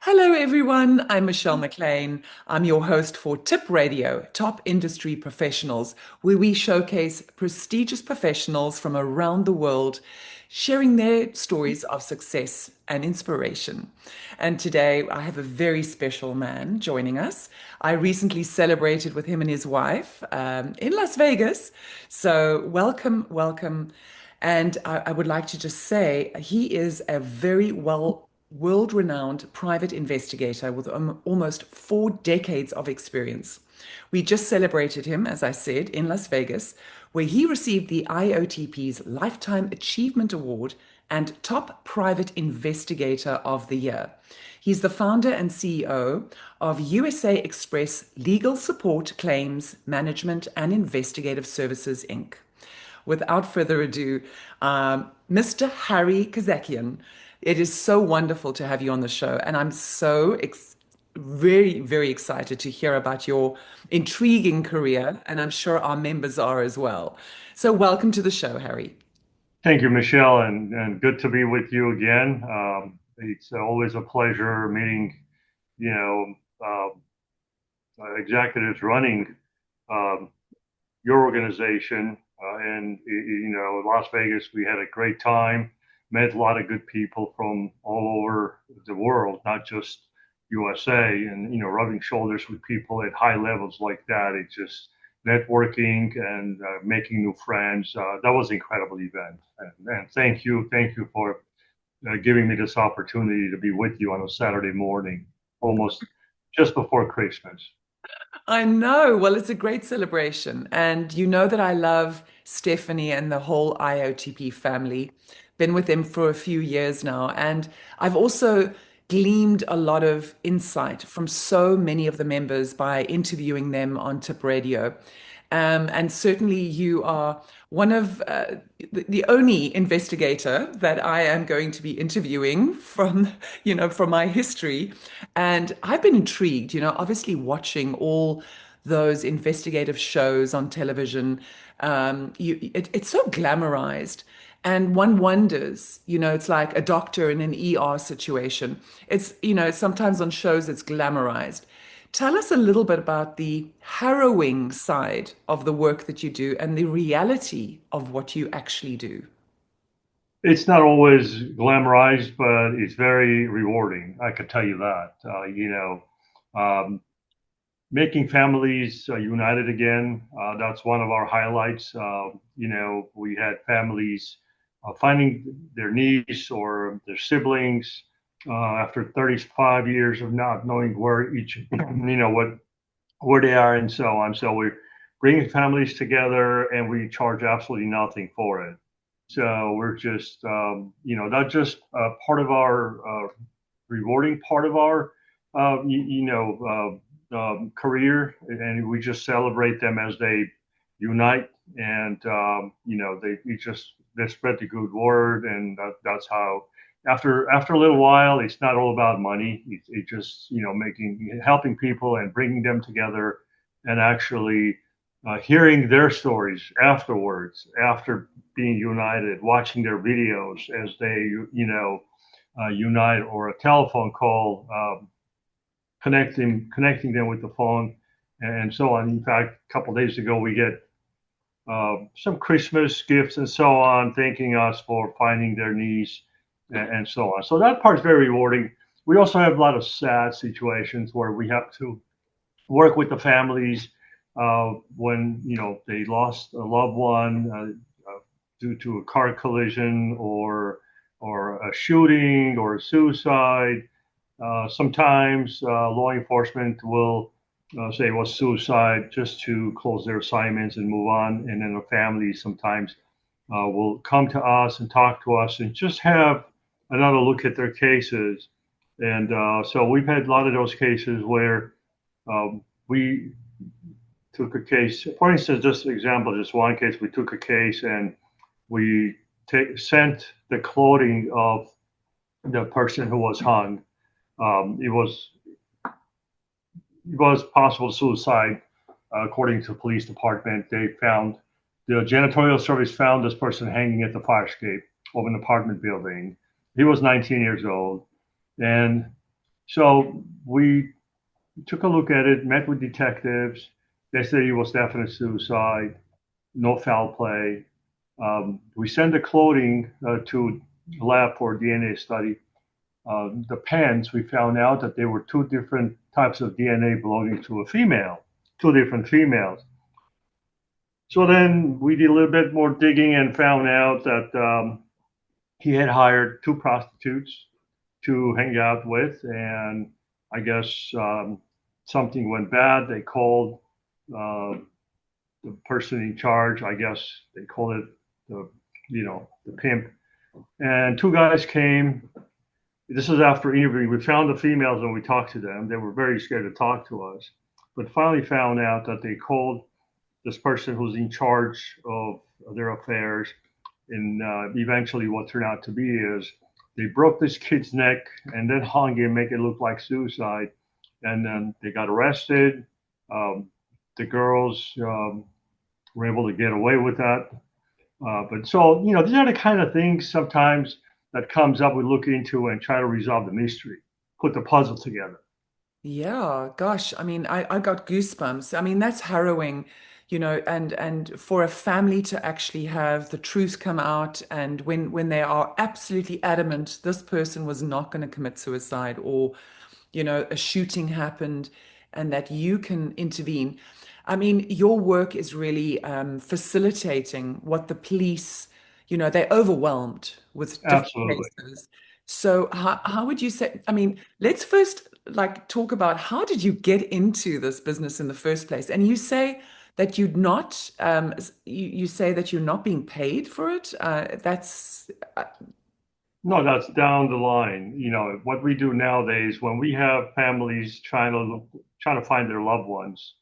Hello, everyone. I'm Michelle McLean. I'm your host for Tip Radio, Top Industry Professionals, where we showcase prestigious professionals from around the world sharing their stories of success and inspiration. And today I have a very special man joining us. I recently celebrated with him and his wife in Las Vegas. So, welcome, welcome. And I would like to just say he is a very world-renowned private investigator with almost 4 decades of experience. We just celebrated him, as I said, in Las Vegas, where he received the IAOTP's Lifetime Achievement Award and Top Private Investigator of the Year. He's the founder and CEO of USA Express Legal Support Claims Management and Investigative Services, Inc. Without further ado, Mr. Harry Kazakian, it is so wonderful to have you on the show, and I'm very, very excited to hear about your intriguing career, and I'm sure our members are as well. So, welcome to the show, Harry. Thank you, Michelle, and good to be with you again. It's always a pleasure meeting, you know, executives running um, your organization. Las Vegas, we had a great time, met a lot of good people from all over the world, not just USA, and, rubbing shoulders with people at high levels like that. It's just networking and making new friends. That was an incredible event. And thank you for giving me this opportunity to be with you on a Saturday morning, almost just before Christmas. I know. Well, it's a great celebration. And you know that I love Stephanie and the whole IOTP family. Been with them for a few years now. And I've also gleaned a lot of insight from so many of the members by interviewing them on Tip Radio. And certainly you are one of the only investigator that I am going to be interviewing from, from my history. And I've been intrigued, obviously watching all those investigative shows on television. It's so glamorized. And one wonders, it's like a doctor in an ER situation. Sometimes on shows it's glamorized. Tell us a little bit about the harrowing side of the work that you do and the reality of what you actually do. It's not always glamorized, but it's very rewarding. I could tell you that. Um, Making families united again. That's one of our highlights. We had families finding their niece or their siblings after 35 years of not knowing where each, where they are and so on. So we're bringing families together and we charge absolutely nothing for it. So we're just, not just part of our rewarding part of our, career, and we just celebrate them as they unite, and they spread the good word, and that's how. After a little while, it's not all about money. It just making helping people and bringing them together, and actually hearing their stories afterwards, after being united, watching their videos as they unite, or a telephone call. Connecting them with the phone and so on. In fact, a couple of days ago, we get some Christmas gifts and so on, thanking us for finding their niece and so on. So that part's very rewarding. We also have a lot of sad situations where we have to work with the families when they lost a loved one due to a car collision or a shooting or a suicide. Sometimes law enforcement will say it was suicide just to close their assignments and move on. And then the family sometimes will come to us and talk to us and just have another look at their cases. And so we've had a lot of those cases where we took a case. For instance, just example, just one case, we took a case and we sent the clothing of the person who was hung. It was possible suicide, according to the police department. The janitorial service found this person hanging at the fire escape of an apartment building. He was 19 years old, and So we took a look at it, met with detectives. They said it was definite suicide, no foul play. We sent the clothing to a lab for DNA study. The pants, we found out that there were two different types of DNA belonging to a female, two different females. So then we did a little bit more digging and found out that he had hired two prostitutes to hang out with, and I guess something went bad. They called uh, the person in charge. I guess they called it the, the pimp. And two guys came. This is after interviewing. We found the females and we talked to them. They were very scared to talk to us, but finally found out that they called this person who's in charge of their affairs. And eventually, what turned out to be is they broke this kid's neck and then hung him, make it look like suicide. And then they got arrested. Um, the girls were able to get away with that. But so, these are the kind of things sometimes that comes up we look into and try to resolve the mystery, put the puzzle together. Yeah, gosh, I mean, I got goosebumps. I mean, that's harrowing, and for a family to actually have the truth come out, and when they are absolutely adamant this person was not going to commit suicide, or a shooting happened, and that you can intervene. I mean, your work is really facilitating what the police, they're overwhelmed with different Absolutely. cases. So how would you say, I mean, let's first like talk about how did you get into this business in the first place? And you say that you'd not, you say that you're not being paid for it. That's, No, that's down the line. What we do nowadays when we have families trying to find their loved ones.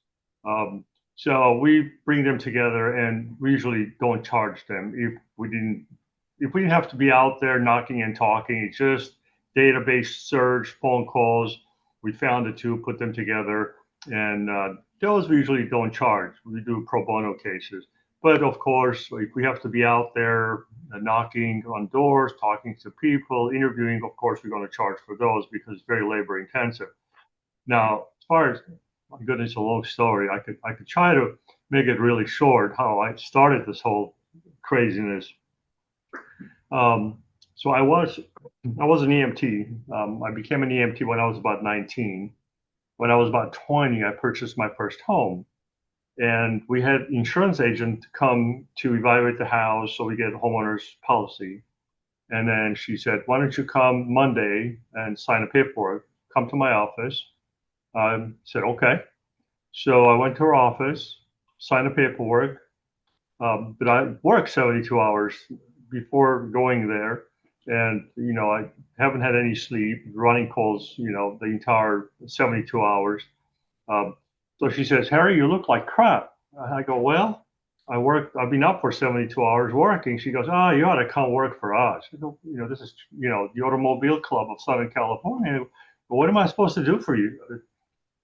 Um, so we bring them together, and we usually don't charge them if we didn't have to be out there knocking and talking. It's just database search, phone calls. We found the two, put them together, and those we usually don't charge. We do pro bono cases. But of course, if we have to be out there knocking on doors, talking to people, interviewing, of course, we're going to charge for those because it's very labor intensive. Now, as far as my goodness, a long story. I could try to make it really short how I started this whole craziness. Um, so I was an EMT. I became an EMT when I was about 19. When I was about 20, I purchased my first home, and we had insurance agent come to evaluate the house so we get a homeowner's policy. And then she said, "Why don't you come Monday and sign a paperwork? Come to my office." I said, "Okay." So I went to her office, signed the paperwork, but I worked 72 hours before going there. And, I haven't had any sleep, running calls, the entire 72 hours. Um, so she says, "Harry, you look like crap." I go, "Well, I've been up for 72 hours working." She goes, "Ah, you ought to come work for us." I go, "This is, the Automobile Club of Southern California. What am I supposed to do for you?"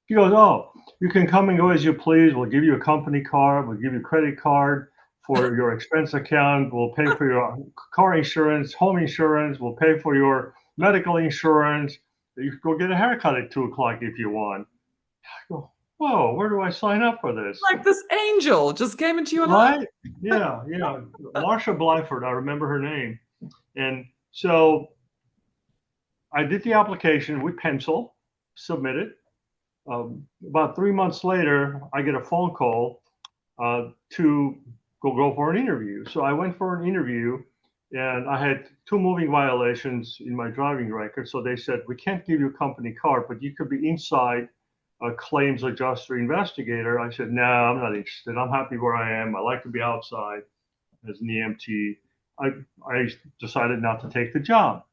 He goes, "Oh, you can come and go as you please. We'll give you a company car. We'll give you a credit card for your expense account. We'll pay for your car insurance, home insurance. We'll pay for your medical insurance. You can go get a haircut at 2 o'clock if you want." I go, "Whoa, where do I sign up for this?" like this angel just came into your life. Right? Yeah, yeah. Marsha Blyford, I remember her name. And so I did the application with pencil, submitted. About 3 months later, I get a phone call to go for an interview. So I went for an interview, and I had two moving violations in my driving record. So they said, "We can't give you a company car, but you could be inside a claims adjuster investigator." I said, "No, I'm not interested. I'm happy where I am. I like to be outside as an EMT." I decided not to take the job.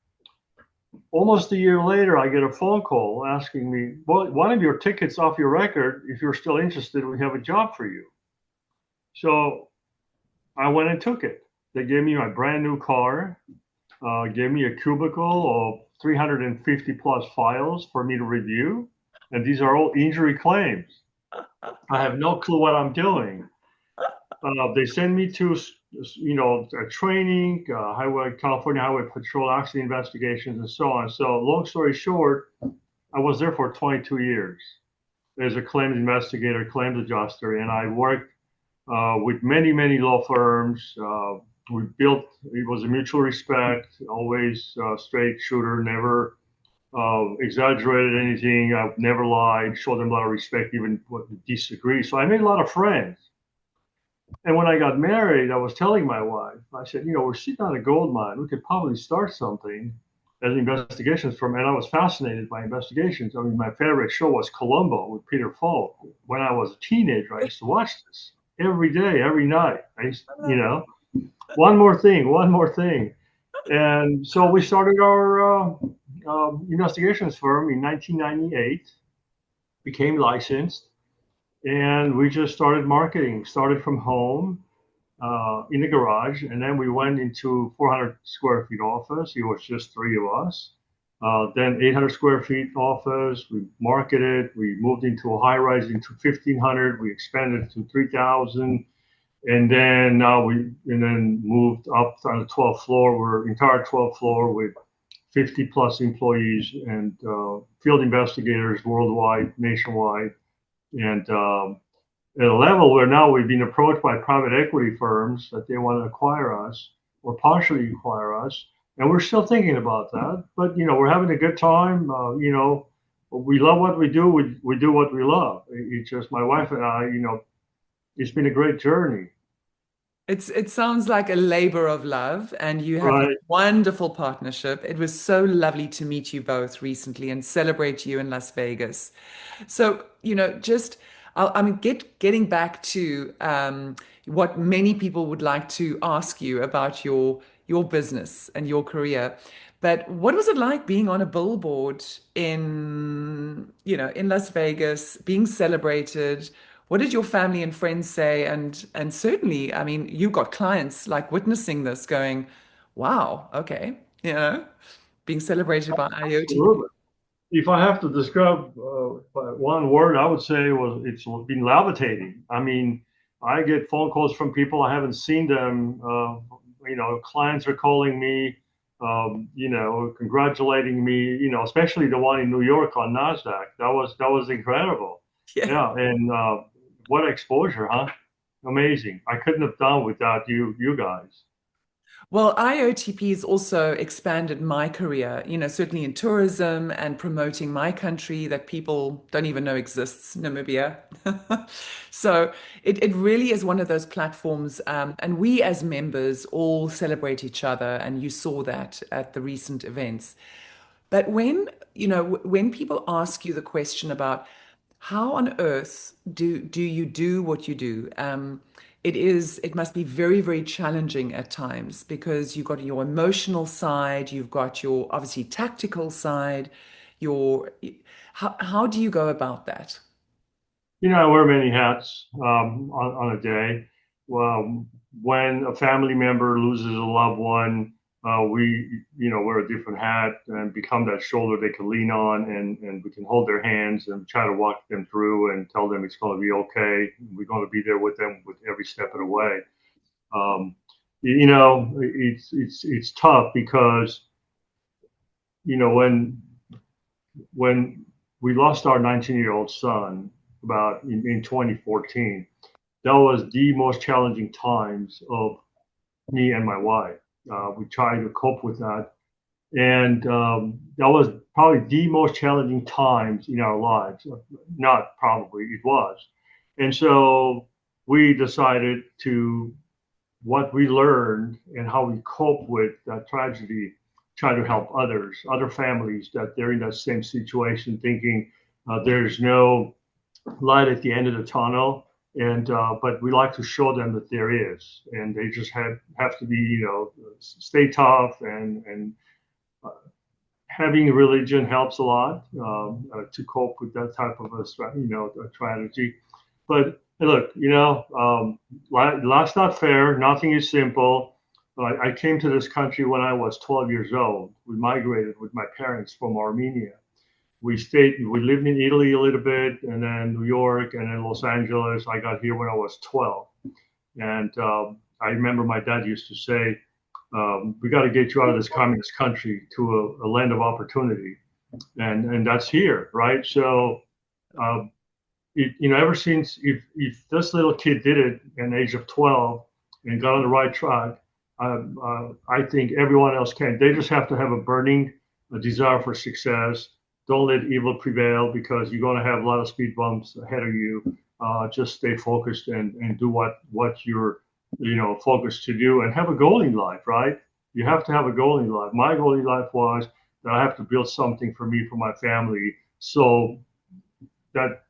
Almost a year later, I get a phone call asking me, "Well, one of your tickets off your record. If you're still interested, we have a job for you." So I went and took it. They gave me my brand new car, gave me a cubicle of 350 plus files for me to review. And these are all injury claims. I have no clue what I'm doing. They send me to, training, California Highway Patrol accident investigations, and so on. So long story short, I was there for 22 years as a claims investigator, claims adjuster, and I worked with many, many law firms. We built, it was a mutual respect, always straight shooter, never exaggerated anything. I've never lied, showed them a lot of respect, even when they disagree. So I made a lot of friends. And when I got married, I was telling my wife, I said, we're sitting on a gold mine. We could probably start something as an investigations firm. And I was fascinated by investigations. I mean, my favorite show was Columbo with Peter Falk. When I was a teenager, I used to watch this every day, every night. One more thing, one more thing. And so we started our investigations firm in 1998, became licensed, and we just started marketing, started from home in the garage, and then we went into 400 square feet office. It was just three of us. Then 800 square feet office. We marketed. We moved into a high rise into 1,500. We expanded to 3,000, and then moved up on the 12th floor. We're entire 12th floor with 50 plus employees and field investigators worldwide, nationwide, and at a level where now we've been approached by private equity firms that they want to acquire us or partially acquire us. And we're still thinking about that. But, we're having a good time. We love what we do. We do what we love. It's just my wife and I, it's been a great journey. It sounds like a labor of love, and you have a Right. wonderful partnership. It was so lovely to meet you both recently and celebrate you in Las Vegas. So, just getting back to what many people would like to ask you about your business and your career. But what was it like being on a billboard in Las Vegas, being celebrated? What did your family and friends say? And certainly, I mean, you got clients like witnessing this going, wow, okay, being celebrated by IAOTP. Absolutely. If I have to describe by one word, I would say it's been levitating. I mean, I get phone calls from people I haven't seen them. Clients are calling me, congratulating me. Especially the one in New York on Nasdaq. That was incredible. Yeah. Yeah, and what exposure, huh? Amazing. I couldn't have done without you guys. Well, IOTP has also expanded my career, certainly in tourism and promoting my country that people don't even know exists, Namibia. So it really is one of those platforms, and we as members all celebrate each other, and you saw that at the recent events. But when people ask you the question about how on earth do you do what you do? It must be very, very challenging at times because you've got your emotional side, you've got your obviously tactical side, your how do you go about that? I wear many hats on a day. Well, when a family member loses a loved one, we, wear a different hat and become that shoulder they can lean on, and we can hold their hands and try to walk them through and tell them it's going to be okay. We're going to be there with them with every step of the way. It's tough because, when we lost our 19-year-old son about in 2014, that was the most challenging times of me and my wife. We tried to cope with that, and that was probably the most challenging times in our lives. Not probably, it was. And so we decided to what we learned and how we cope with that tragedy, try to help others, other families that they're in that same situation, thinking there's no light at the end of the tunnel. And but we like to show them that there is, and they just have to be, stay tough, and uh, having religion helps a lot to cope with that type of a tragedy. But look, life's not fair. Nothing is simple. I came to this country when I was 12 years old. We migrated with my parents from Armenia. We lived in Italy a little bit, and then New York, and then Los Angeles. I got here when I was 12. And I remember my dad used to say, we got to get you out of this communist country to a land of opportunity. and that's here, right? So, uh, ever since if this little kid did it at the age of 12 and got on the right track, I think everyone else can. They just have to have a burning desire for success. Don't let evil prevail because you're going to have a lot of speed bumps ahead of you. Just stay focused and do what you're focused to do and have a goal in life, right? You have to have a goal in life. My goal in life was that I have to build something for me, for my family, so that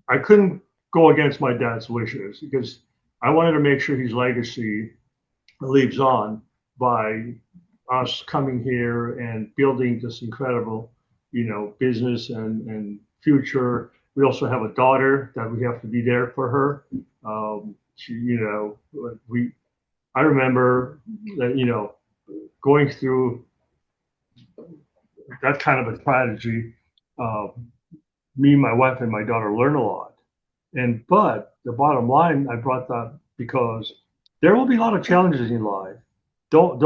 I couldn't go against my dad's wishes because I wanted to make sure his legacy lives on by us coming here and building this incredible, business and future. We also have a daughter that we have to be there for her. She, we, I remember that, going through that kind of a tragedy. Uh, Me, my wife, and my daughter learn a lot. But the bottom line, I brought that because there will be a lot of challenges in life. Don't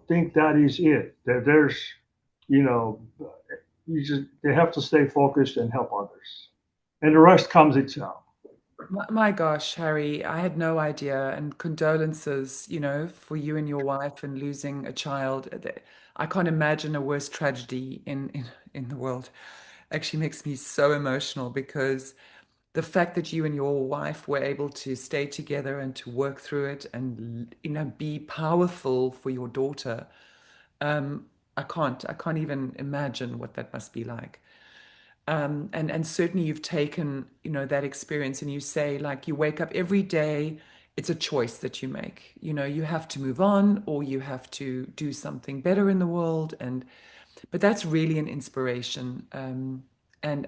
think that is it. There's, you know, they have to stay focused and help others, and the rest comes itself. My gosh, Harry, I had no idea. And condolences, for you and your wife and losing a child. I can't imagine a worse tragedy in the world. Actually makes me so emotional because the fact that you and your wife were able to stay together and to work through it and, be powerful for your daughter. I can't even imagine what that must be like. And certainly you've taken, that experience and you say, like, you wake up every day, it's a choice that you make. You have to move on or you have to do something better in the world. But that's really an inspiration, and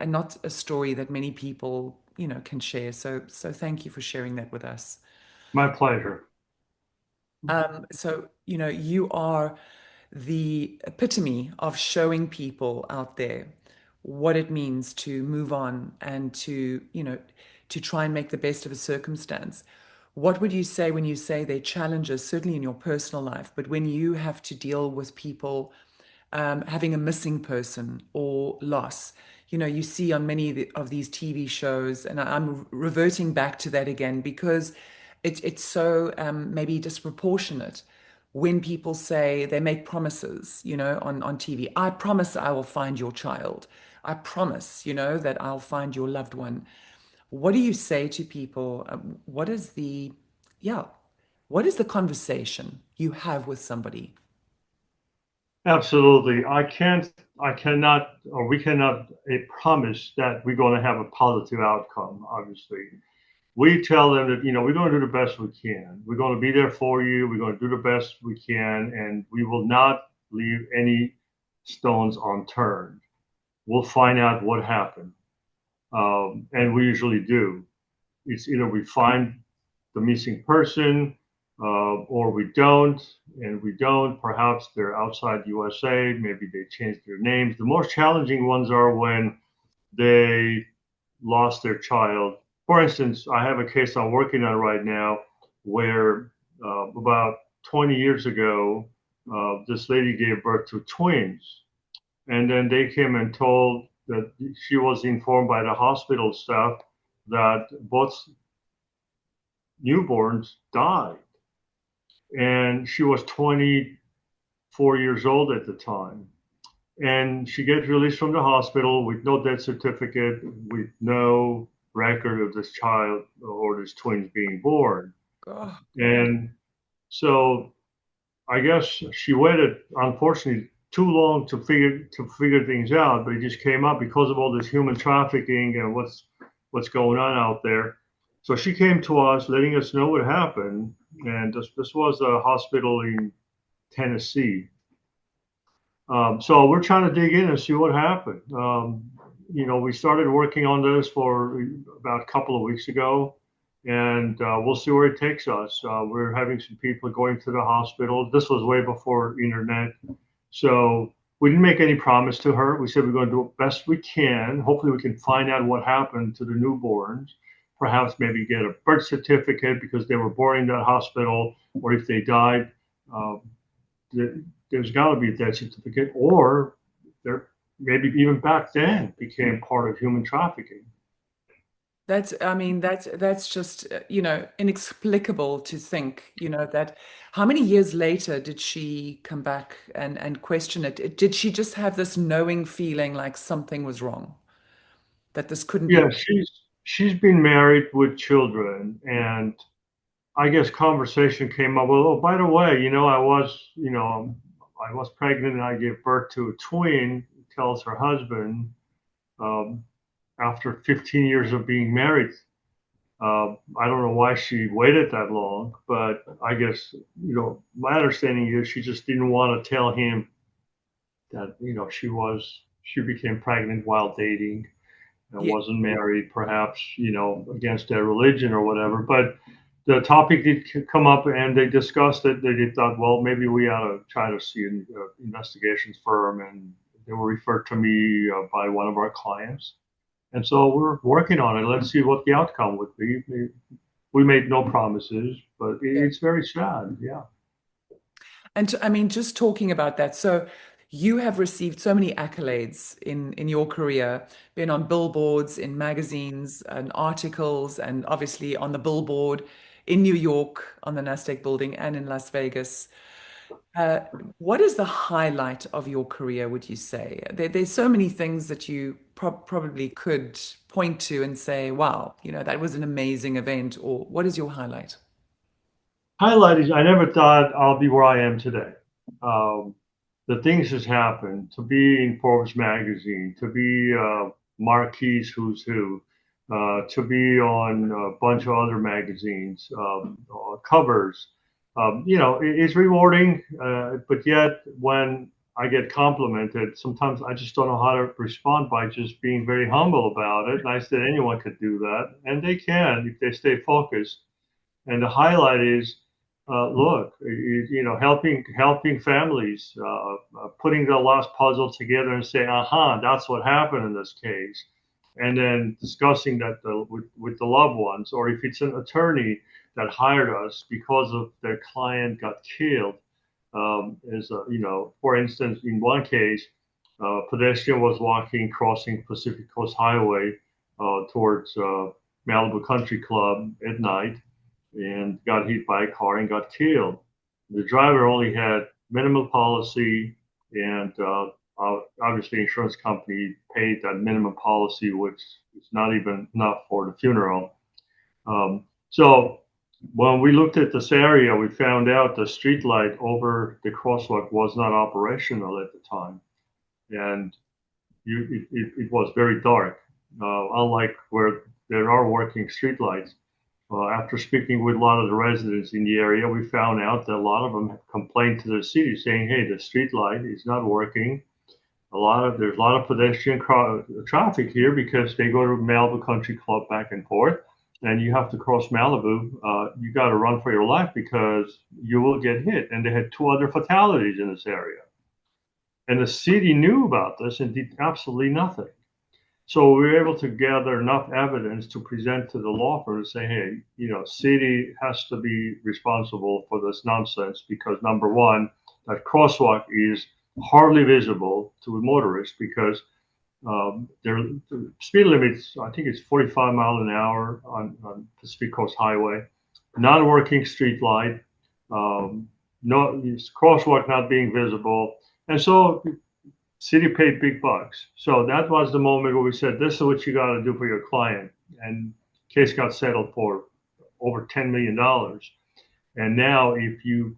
not a story that many people, can share. So thank you for sharing that with us. My pleasure. So, you are the epitome of showing people out there what it means to move on and to try and make the best of a circumstance. What would you say when you say there are challenges, certainly in your personal life, but when you have to deal with people having a missing person or loss? You see on many of these TV shows, and I'm reverting back to that again because it's so maybe disproportionate when people say they make promises, on TV. I promise I will find your child. I promise, that I'll find your loved one. What do you say to people? Yeah, what is the conversation you have with somebody? Absolutely. I cannot, or we cannot promise that we're going to have a positive outcome, obviously. We tell them that, we're going to do the best we can. We're going to be there for you. We're going to do the best we can, and we will not leave any stones unturned. We'll find out what happened. And we usually do. It's either we find the missing person or we don't, and we don't. Perhaps they're outside USA. Maybe they changed their names. The most challenging ones are when they lost their child. For instance, I have a case I'm working on right now where about 20 years ago, this lady gave birth to twins. And then they came and told that she was informed by the hospital staff that both newborns died. And she was 24 years old at the time. And she gets released from the hospital with no death certificate, with no record of this child or this twins being born. Oh, And so I guess she waited, unfortunately, too long to figure things out, but it just came up because of all this human trafficking and what's going on out there. So she came to us, letting us know what happened, and this was a hospital in Tennessee. So we're trying to dig in and see what happened. We started working on this for about a couple of weeks ago, and we'll see where it takes us. We're having some people going to the hospital. This was way before internet, so we didn't make any promise to her. We said we're going to do the best we can. Hopefully, we can find out what happened to the newborns. Perhaps maybe get a birth certificate because they were born in that hospital, or if they died, uh, there's got to be a death certificate, or they're maybe even back then became part of human trafficking. I mean, that's just, inexplicable to think, that how many years later did she come back and question it? Did she just have this knowing feeling like something was wrong, that this couldn't be? Yeah, she's been married with children, and I guess conversation came up. Well, oh, by the way, I was pregnant and I gave birth to a twin. Tells her husband um, after 15 years of being married. I don't know why she waited that long, but I guess my understanding is she just didn't want to tell him that she became pregnant while dating and Yeah. wasn't married, perhaps, against their religion or whatever. But the topic did come up and they discussed it. They thought, well, maybe we ought to try to see an investigations firm. And they were referred to me by one of our clients. And so we're working on it. Let's see what the outcome would be. We made no promises, but Yeah. it's very sad. Yeah. And I mean, just talking about that, so you have received so many accolades in your career, been on billboards, in magazines, and articles, and obviously on the billboard in New York on the Nasdaq building and in Las Vegas. Uh, what is the highlight of your career, would you say? There's so many things that you probably could point to and say, wow, that was an amazing event, or what is your highlight? Highlight is I never thought I'll be where I am today. Um, the things that's happened to be in Forbes magazine, to be Marquis Who's Who, to be on a bunch of other magazines, covers. It's rewarding, but yet when I get complimented, sometimes I just don't know how to respond by just being very humble about it. Nice that anyone could do that, and they can if they stay focused. And the highlight is, look, helping families, putting the last puzzle together and say, aha, that's what happened in this case, and then discussing that with the loved ones, or if it's an attorney that hired us because of their client got killed, for instance, in one case, a pedestrian was walking, crossing Pacific Coast Highway towards Malibu Country Club at night and got hit by a car and got killed. The driver only had minimal policy, and obviously, insurance company paid that minimum policy, which is not even enough for the funeral. So when we looked at this area, we found out the street light over the crosswalk was not operational at the time, and it was very dark. Unlike where there are working street lights, after speaking with a lot of the residents in the area, we found out that a lot of them have complained to the city saying, hey, the street light is not working. There's a lot of pedestrian traffic here because they go to Malibu Country Club back and forth, and you have to cross Malibu. You got to run for your life because you will get hit. And they had 2 other fatalities in this area. And the city knew about this and did absolutely nothing. So we were able to gather enough evidence to present to the law firm to say, hey, city has to be responsible for this nonsense because number one, that crosswalk is hardly visible to a motorist because their speed limits, I think it's 45 miles an hour on Pacific Coast Highway, non-working street light, no crosswalk not being visible, and so city paid big bucks. So that was the moment where we said, this is what you got to do for your client. And case got settled for over $10 million. And now if you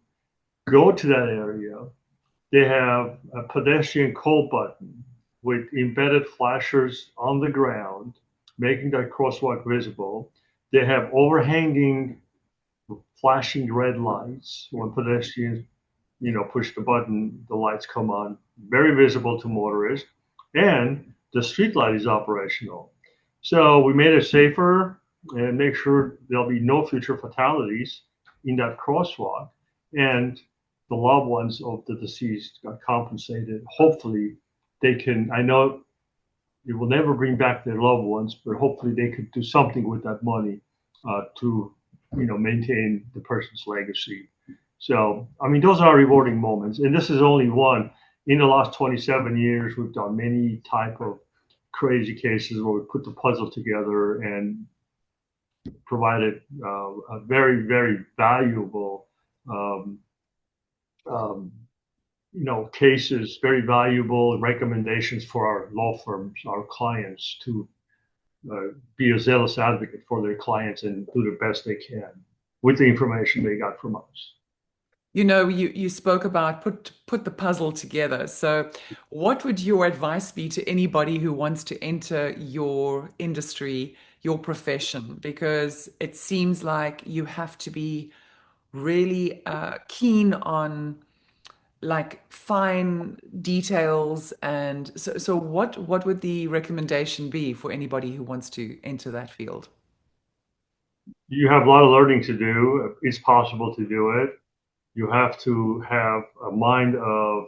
go to that area, they have a pedestrian call button with embedded flashers on the ground, making that crosswalk visible. They have overhanging flashing red lights when pedestrians push the button, the lights come on, very visible to motorists, and the street light is operational. So we made it safer and make sure there'll be no future fatalities in that crosswalk. And the loved ones of the deceased got compensated. Hopefully they can, I know it will never bring back their loved ones, but hopefully they could do something with that money to, maintain the person's legacy. So, I mean, those are rewarding moments. And this is only one. in the last 27 years, we've done many type of crazy cases where we put the puzzle together and provided a very, very valuable, um, um, cases, very valuable recommendations for our law firms, our clients to be a zealous advocate for their clients and do the best they can with the information they got from us. You spoke about put the puzzle together. So, what would your advice be to anybody who wants to enter your industry, your profession? Because it seems like you have to be really keen on like fine details. And so what would the recommendation be for anybody who wants to enter that field? You have a lot of learning to do. It's possible to do it. You have to have a mind of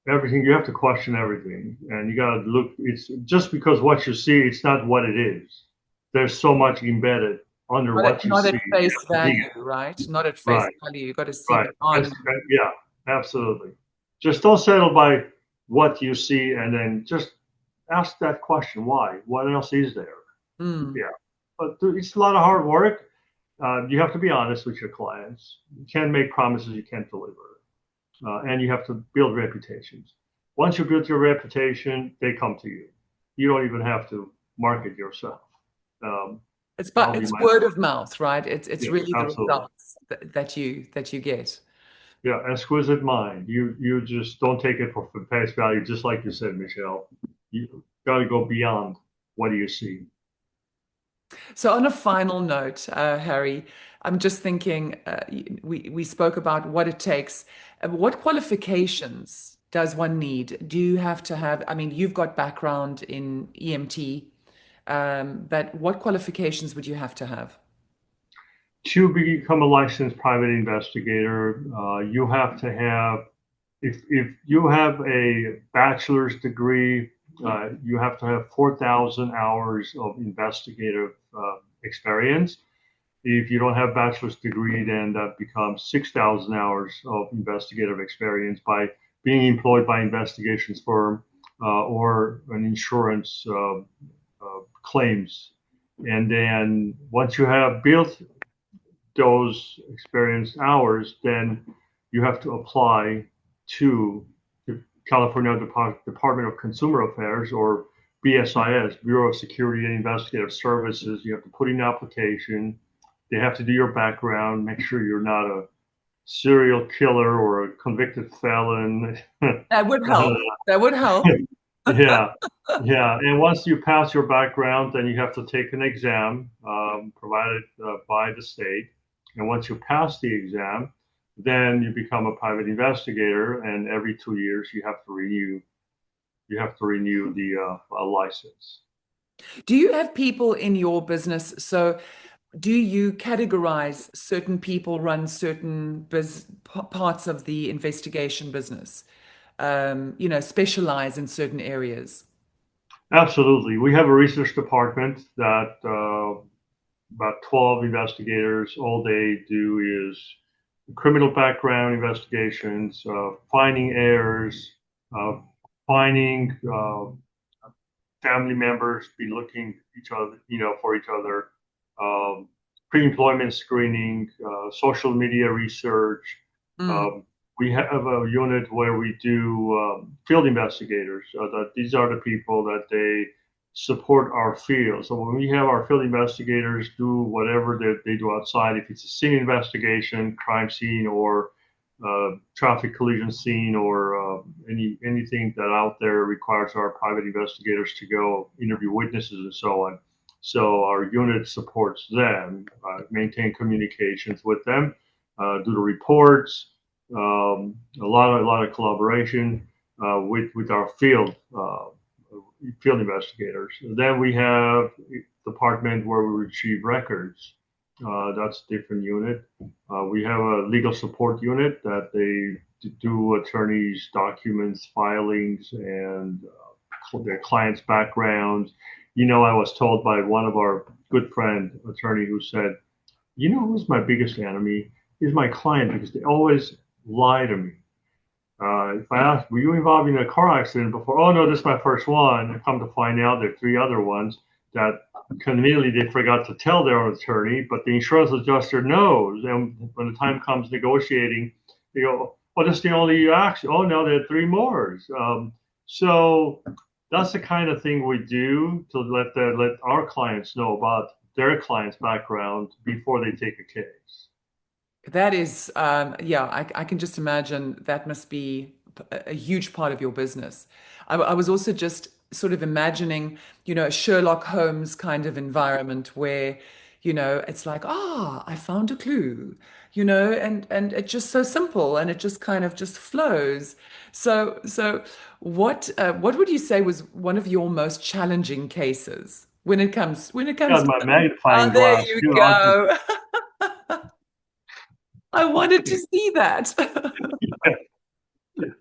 everything. You have to question everything, and you got to look. It's just because what you see, it's not what it is. There's so much embedded under what you Not see. at You face have to dig value, it. right? Not at face Right, value. You got to see right. beyond. Yeah, absolutely. Just don't settle by what you see, and then just ask that question: why? What else is there? Mm. Yeah, but it's a lot of hard work. You have to be honest with your clients. You can't make promises you can't deliver, and you have to build reputations. Once you build your reputation, they come to you. You don't even have to market yourself. Um, I'll be It's my word of mouth, right? It's Yeah, really the absolutely. results that you get. Yeah, exquisite mind. You just don't take it for face value, just like you said, Michelle. You got to go beyond what do you see. So, on a final note, Harry, I'm just thinking we spoke about what it takes. What qualifications does one need? Do you have to have, I mean, you've got background in EMT, but what qualifications would you have to have? To become a licensed private investigator, you have to have, if you have a bachelor's degree, you have to have 4,000 hours of investigative experience. If you don't have a bachelor's degree, then that becomes 6,000 hours of investigative experience by being employed by investigations firm or an insurance claims. And then once you have built those experience hours, then you have to apply to the California Department of Consumer Affairs, or BSIS, Bureau of Security and Investigative Services. You have to put in an application. They have to do your background, make sure you're not a serial killer or a convicted felon. That would help. That would help. Yeah, yeah. And once you pass your background, then you have to take an exam provided by the state. And once you pass the exam, then you become a private investigator. And every 2 years, you have to renew. You have to renew the license. Do you have people in your business? So, do you categorize certain people run certain parts of the investigation business? Specialize in certain areas. Absolutely. We have a research department that about 12 investigators. All they do is criminal background investigations, finding errors, uh, finding family members be looking each other, for each other, um, pre-employment screening, social media research. Mm. Um, we have a unit where we do field investigators. That these are the people that they support our field. So when we have our field investigators do whatever they do outside, if it's a scene investigation, crime scene, or traffic collision scene, or anything that out there requires our private investigators to go interview witnesses and so on. So our unit supports them, maintain communications with them, do the reports, a lot of collaboration with our field investigators. Then we have a department where we retrieve records. That's a different unit. We have a legal support unit that they do attorneys' documents, filings, and their clients' backgrounds. I was told by one of our good friend attorney who said, who's my biggest enemy is my client because they always lie to me. If I ask, were you involved in a car accident before? Oh no, this is my first one. I come to find out there are three other ones that conveniently they forgot to tell their own attorney, but the insurance adjuster knows. And when the time comes negotiating, they go, "Oh, this is the only accident. Oh, no, there are three more." So that's the kind of thing we do to let our clients know about their client's background before they take a case. That is, yeah, I can just imagine that must be a huge part of your business. I was also just sort of imagining, a Sherlock Holmes kind of environment where, it's like, I found a clue, and it's just so simple and it just kind of just flows. So what would you say was one of your most challenging cases when it comes Got to my them? magnifying Oh, there glass you too. I'll just go. I wanted to see that,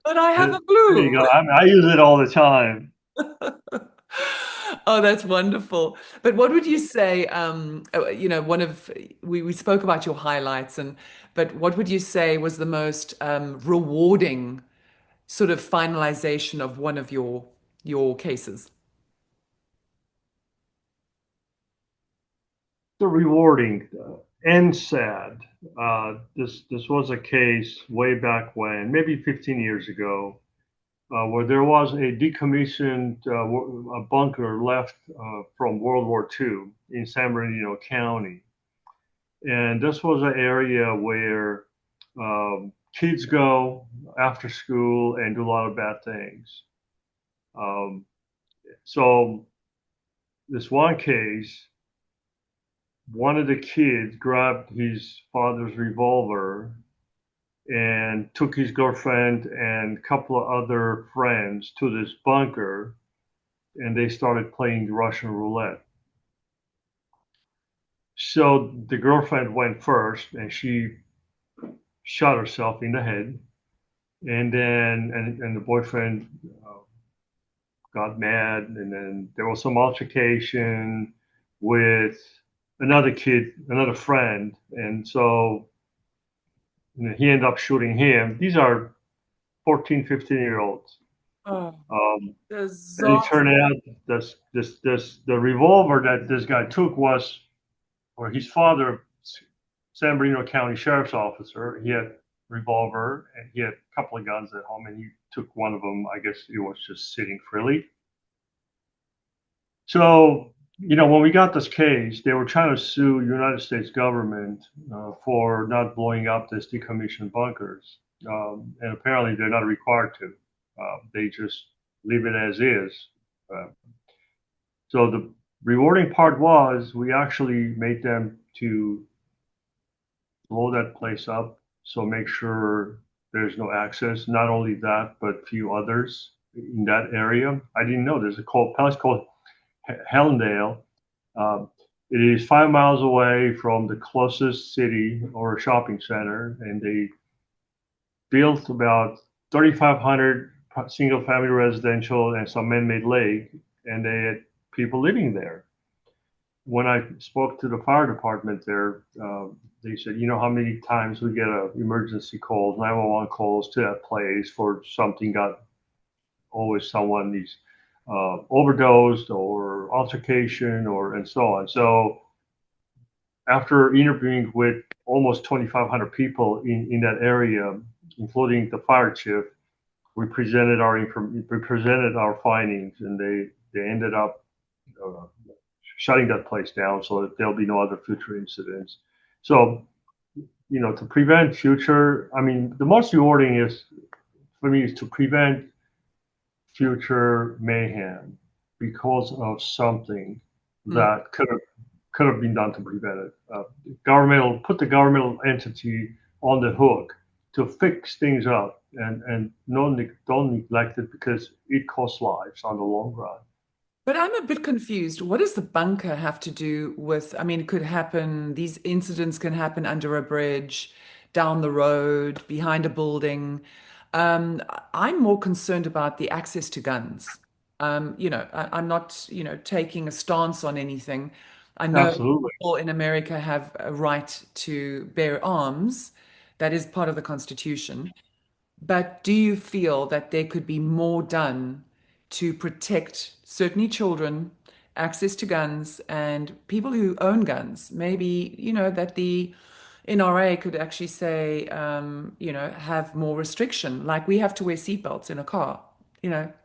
but I have a there you clue. go. I use it all the time. Oh, that's wonderful. But what would you say, one of we spoke about your highlights but what would you say was the most rewarding sort of finalization of one of your cases? So rewarding and sad. This was a case way back when, maybe 15 years ago, where there was a decommissioned a bunker left from World War II in San Bernardino County, and this was an area where kids go after school and do a lot of bad things. Um, so this one case, one of the kids grabbed his father's revolver and took his girlfriend and a couple of other friends to this bunker, and they started playing Russian roulette. So the girlfriend went first and she shot herself in the head. And then and the boyfriend got mad, and then there was some altercation with another kid, another friend, and so he ended up shooting him. These are 14, 15-year olds. Oh, Um, and it disaster. turned out the revolver that this guy took was, or his father, San Bernardino County Sheriff's Officer. He had a revolver and he had a couple of guns at home, and he took one of them. I guess it was just sitting freely. So, when we got this case, they were trying to sue United States government for not blowing up this decommissioned bunkers, and apparently they're not required to. They just leave it as is. Uh, so the rewarding part was we actually made them to blow that place up, so make sure there's no access. Not only that, but a few others in that area. I didn't know there's a place called Helendale. Um, it is 5 miles away from the closest city or shopping center, and they built about 3,500 single family residential and some man-made lake, and they had people living there. When I spoke to the fire department there, they said, how many times we get emergency calls, 911 calls to that place for something got always someone needs overdosed or altercation or and so on. So after interviewing with almost 2,500 people in that area, including the fire chief, we presented our findings, and they ended up uh, shutting that place down so that there'll be no other future incidents. So to prevent future, I mean, the most rewarding is for me is to prevent future mayhem because of something Mm. that could have been done to prevent it. Governmental put the governmental entity on the hook to fix things up, and no, don't neglect it because it costs lives on the long run. But I'm a bit confused. What does the bunker have to do with, I mean, it could happen, these incidents can happen under a bridge, down the road, behind a building. I'm more concerned about the access to guns. I'm not, taking a stance on anything. I know Absolutely. people in America have a right to bear arms. That is part of the Constitution. But do you feel that there could be more done to protect certainly children, access to guns, and people who own guns? Maybe, that the NRA could actually say, have more restriction, like we have to wear seatbelts in a car,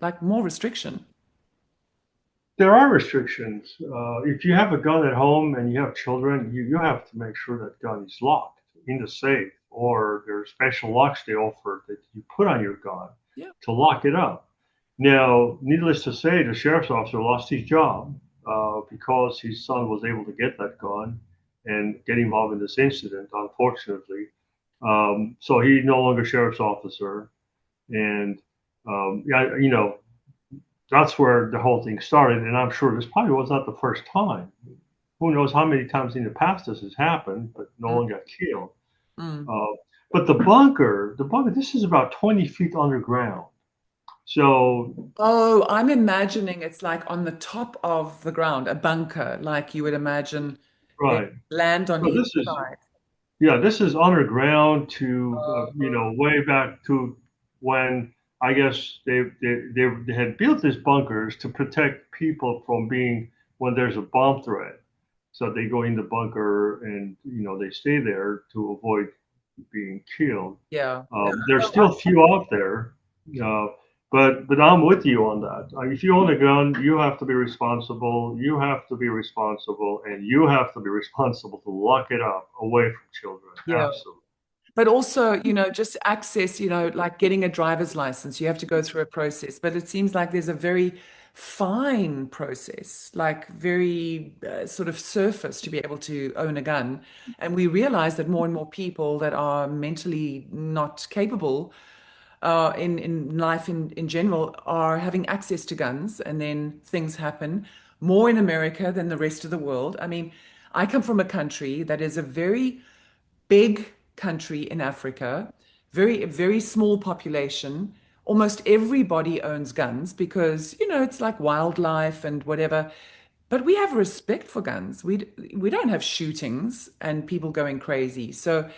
like more restriction. There are restrictions. If you have a gun at home and you have children, you have to make sure that gun is locked in the safe, or there are special locks they offer that you put on your gun Yeah. to lock it up. Now, needless to say, the sheriff's officer lost his job because his son was able to get that gun and get involved in this incident, unfortunately. So he's no longer sheriff's officer. And yeah, that's where the whole thing started. And I'm sure this probably was not the first time. Who knows how many times in the past this has happened, but no Mm, one got killed. mm. Uh, but the bunker, this is about 20 feet underground. So, Oh, I'm imagining it's like on the top of the ground, a bunker, like you would imagine it right. land on So each this is, side. yeah, this is underground to, Oh, way back to when I guess they had built these bunkers to protect people from being, when there's a bomb threat. So they go in the bunker and, they stay there to avoid being killed. yeah. Yeah. There's still few out there, uh, but I'm with you on that. If you own a gun, you have to be responsible. You have to be responsible, and you have to be responsible to lock it up away from children. Yeah. Absolutely. But also, just access, like getting a driver's license, you have to go through a process. But it seems like there's a very fine process, like very sort of surface to be able to own a gun. And we realize that more and more people that are mentally not capable in life in general are having access to guns, and then things happen more in America than the rest of the world. I mean, I come from a country that is a very big country in Africa, very small population. Almost everybody owns guns because, it's like wildlife and whatever. But we have respect for guns. We don't have shootings and people going crazy. So,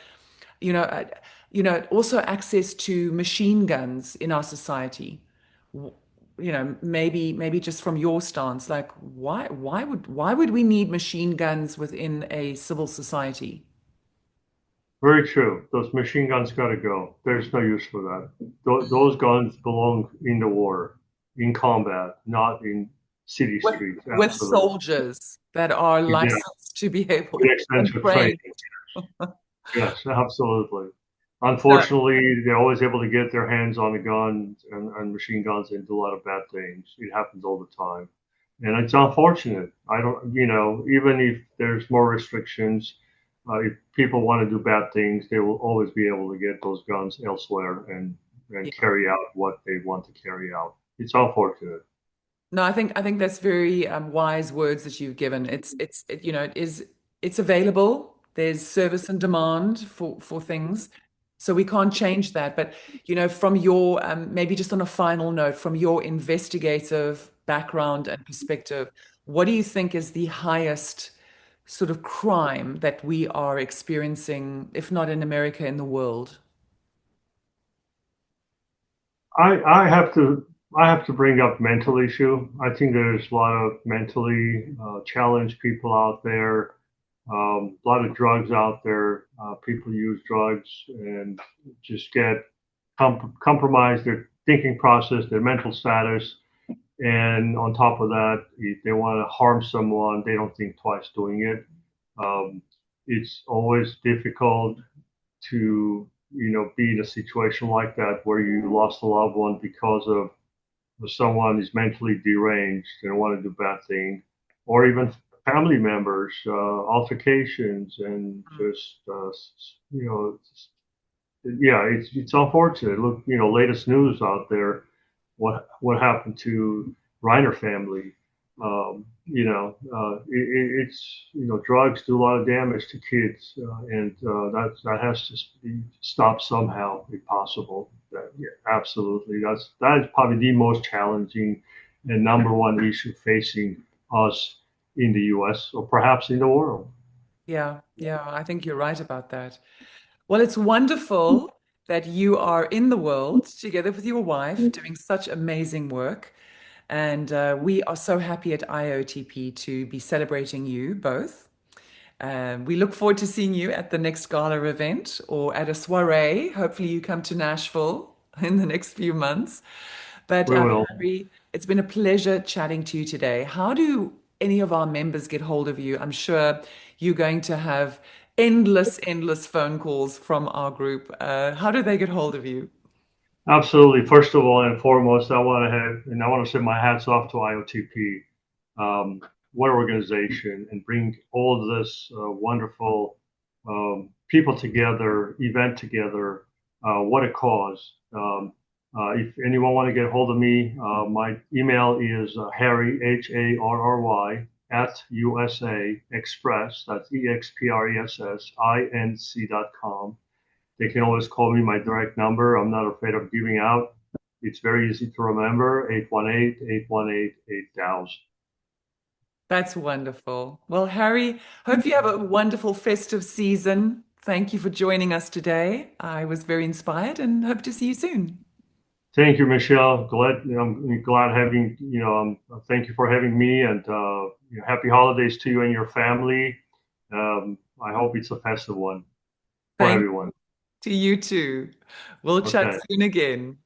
you know, uh, also access to machine guns in our society. W- maybe just from your stance, like why would we need machine guns within a civil society? Very true. Those machine guns got to go. There's no use for that. Those guns belong in the war, in combat, not in city with streets. with Absolutely. soldiers that are Yeah. licensed to be able With and extensive trained. training. Yes, absolutely. No, Unfortunately, they're always able to get their hands on the guns and machine guns and do a lot of bad things. It happens all the time. And it's unfortunate. I don't, even if there's more restrictions, if people want to do bad things, they will always be able to get those guns elsewhere and yeah. carry out what they want to carry out. It's unfortunate. No, I think that's very wise words that you've given. It's available. There's service and demand for things, so we can't change that. But from your maybe just on a final note, from your investigative background and perspective, what do you think is the highest sort of crime that we are experiencing, if not in America, in the world? I have to bring up mental issue. I think there's a lot of mentally challenged people out there, a lot of drugs out there. People use drugs and just get compromise their thinking process, their mental status, and on top of that, if they want to harm someone, they don't think twice doing it. Um, it's always difficult to be in a situation like that where you lost a loved one because of someone is mentally deranged and want to do bad things, or even family members, altercations, and just yeah, it's unfortunate. Look, latest news out there, what happened to Reiner family. It's drugs do a lot of damage to kids, and that has to be stopped somehow if possible. Yeah, absolutely, that is probably the most challenging and number one issue facing us in the U.S. or perhaps in the world. Yeah, yeah, I think you're right about that. Well, it's wonderful that you are in the world together with your wife doing such amazing work. And we are so happy at IOTP to be celebrating you both. We look forward to seeing you at the next gala event or at a soiree. Hopefully, you come to Nashville in the next few months. But We will. Harry, it's been a pleasure chatting to you today. How do any of our members get hold of you? I'm sure you're going to have endless phone calls from our group. How do they get hold of you? Absolutely. First of all and foremost, I want to say my hats off to IOTP. Um, what organization, and bring all of this wonderful people together, event together. What a cause. If anyone want to get hold of me, my email is Harry, HARRY, at USA Express, that's EXPRESSINC.com. They can always call me my direct number. I'm not afraid of giving out. It's very easy to remember, 818-818-8000. That's wonderful. Well, Harry, hope you have a wonderful festive season. Thank you for joining us today. I was very inspired and hope to see you soon. Thank you, Michelle. I'm glad having, thank you for having me, and happy holidays to you and your family. I hope it's a festive one for Thank everyone. to you too. We'll chat Okay. soon again.